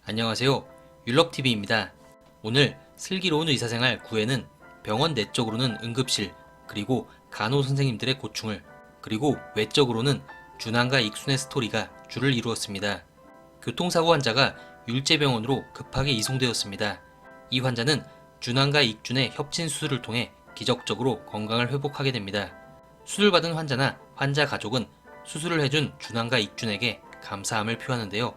안녕하세요. 율럽TV입니다. 오늘 슬기로운 의사생활 9회는 병원 내적으로는 응급실, 그리고 간호선생님들의 고충을, 그리고 외적으로는 준환과 익순의 스토리가 주를 이루었습니다. 교통사고 환자가 율제병원으로 급하게 이송되었습니다. 이 환자는 준환과 익준의 협진 수술을 통해 기적적으로 건강을 회복하게 됩니다. 수술받은 환자나 환자 가족은 수술을 해준 준환과 익준에게 감사함을 표하는데요.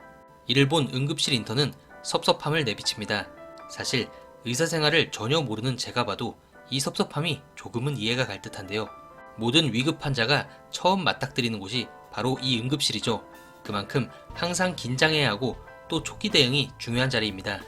이를 본 응급실 인턴은 섭섭함을 내비칩니다. 사실 의사생활을 전혀 모르는 제가 봐도 이 섭섭함이 조금은 이해가 갈 듯한데요. 모든 위급 환자가 처음 맞닥뜨리는 곳이 바로 이 응급실이죠. 그만큼 항상 긴장해야 하고 또 초기 대응이 중요한 자리입니다.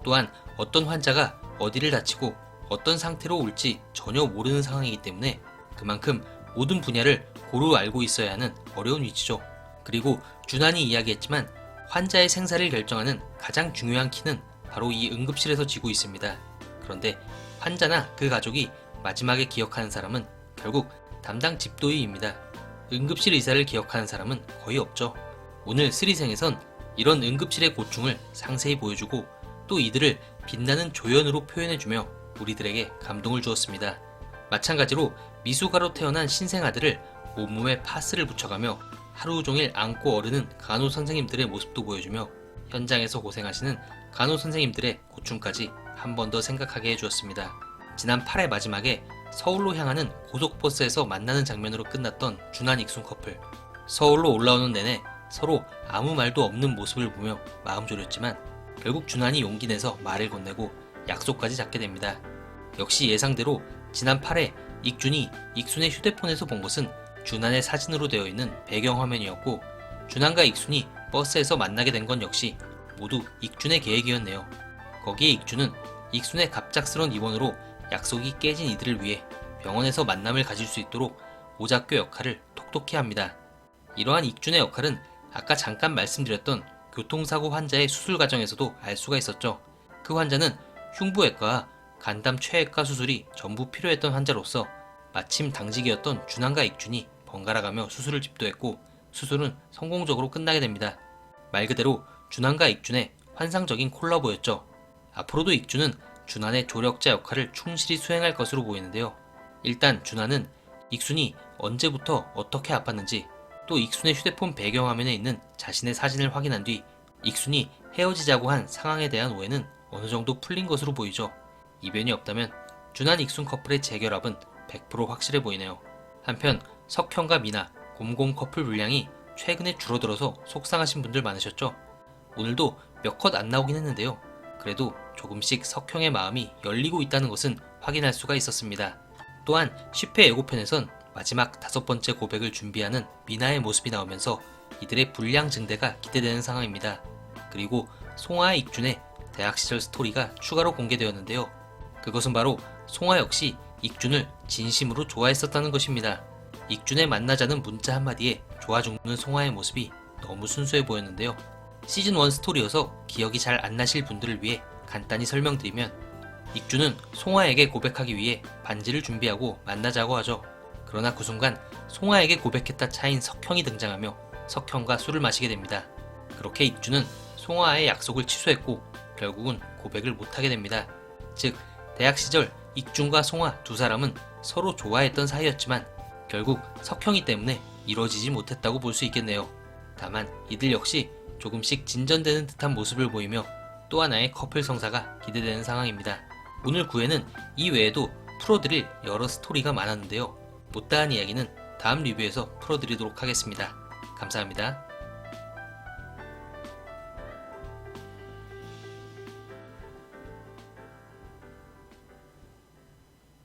또한 어떤 환자가 어디를 다치고 어떤 상태로 올지 전혀 모르는 상황이기 때문에 그만큼 모든 분야를 고루 알고 있어야 하는 어려운 위치죠. 그리고 준환이 이야기했지만 환자의 생사를 결정하는 가장 중요한 키는 바로 이 응급실에서 지고 있습니다. 그런데 환자나 그 가족이 마지막에 기억하는 사람은 결국 담당 집도의입니다. 응급실 의사를 기억하는 사람은 거의 없죠. 오늘 스리생에선 이런 응급실의 고충을 상세히 보여주고 또 이들을 빛나는 조연으로 표현해주며 우리들에게 감동을 주었습니다. 마찬가지로 미숙아로 태어난 신생아들을 온몸에 파스를 붙여가며 하루 종일 안고 어르는 간호선생님들의 모습도 보여주며 현장에서 고생하시는 간호선생님들의 고충까지 한 번 더 생각하게 해주었습니다. 지난 8회 마지막에 서울로 향하는 고속버스에서 만나는 장면으로 끝났던 준환 익순 커플. 서울로 올라오는 내내 서로 아무 말도 없는 모습을 보며 마음 졸였지만 결국 준환이 용기 내서 말을 건네고 약속까지 잡게 됩니다. 역시 예상대로 지난 8회 익준이 익순의 휴대폰에서 본 것은 준환의 사진으로 되어 있는 배경화면이었고 준환과 익순이 버스에서 만나게 된 건 역시 모두 익준의 계획이었네요. 거기에 익준은 익순의 갑작스런 입원으로 약속이 깨진 이들을 위해 병원에서 만남을 가질 수 있도록 오작교 역할을 톡톡히 합니다. 이러한 익준의 역할은 아까 잠깐 말씀드렸던 교통사고 환자의 수술 과정에서도 알 수가 있었죠. 그 환자는 흉부외과와 간담 최외과 수술이 전부 필요했던 환자로서 마침 당직이었던 준환과 익준이 번갈아가며 수술을 집도했고 수술은 성공적으로 끝나게 됩니다. 말 그대로 준환과 익준의 환상적인 콜라보였죠. 앞으로도 익준은 준환의 조력자 역할을 충실히 수행할 것으로 보이는데요. 일단 준환은 익순이 언제부터 어떻게 아팠는지 또 익순의 휴대폰 배경화면에 있는 자신의 사진을 확인한 뒤 익순이 헤어지자고 한 상황에 대한 오해는 어느 정도 풀린 것으로 보이죠. 이변이 없다면 준환 익순 커플의 재결합은 100% 확실해 보이네요. 한편 석형과 미나, 곰곰 커플 분량이 최근에 줄어들어서 속상하신 분들 많으셨죠? 오늘도 몇 컷 안 나오긴 했는데요. 그래도 조금씩 석형의 마음이 열리고 있다는 것은 확인할 수가 있었습니다. 또한 10회 예고편에선 마지막 5번째 고백을 준비하는 미나의 모습이 나오면서 이들의 분량 증대가 기대되는 상황입니다. 그리고 송하와 익준의 대학 시절 스토리가 추가로 공개되었는데요. 그것은 바로 송하 역시 익준을 진심으로 좋아했었다는 것입니다. 익준의 만나자는 문자 한마디에 좋아 죽는 송하의 모습이 너무 순수해 보였는데요. 시즌1 스토리여서 기억이 잘 안 나실 분들을 위해 간단히 설명드리면 익준은 송하에게 고백하기 위해 반지를 준비하고 만나자고 하죠. 그러나 그 순간 송하에게 고백했다 차인 석형이 등장하며 석형과 술을 마시게 됩니다. 그렇게 익준은 송하의 약속을 취소했고 결국은 고백을 못하게 됩니다. 즉 대학 시절 익준과 송하 두 사람은 서로 좋아했던 사이였지만 결국 석형이 때문에 이루어지지 못했다고 볼 수 있겠네요. 다만 이들 역시 조금씩 진전되는 듯한 모습을 보이며 또 하나의 커플 성사가 기대되는 상황입니다. 오늘 9회는 이 외에도 풀어드릴 여러 스토리가 많았는데요. 못다한 이야기는 다음 리뷰에서 풀어드리도록 하겠습니다. 감사합니다.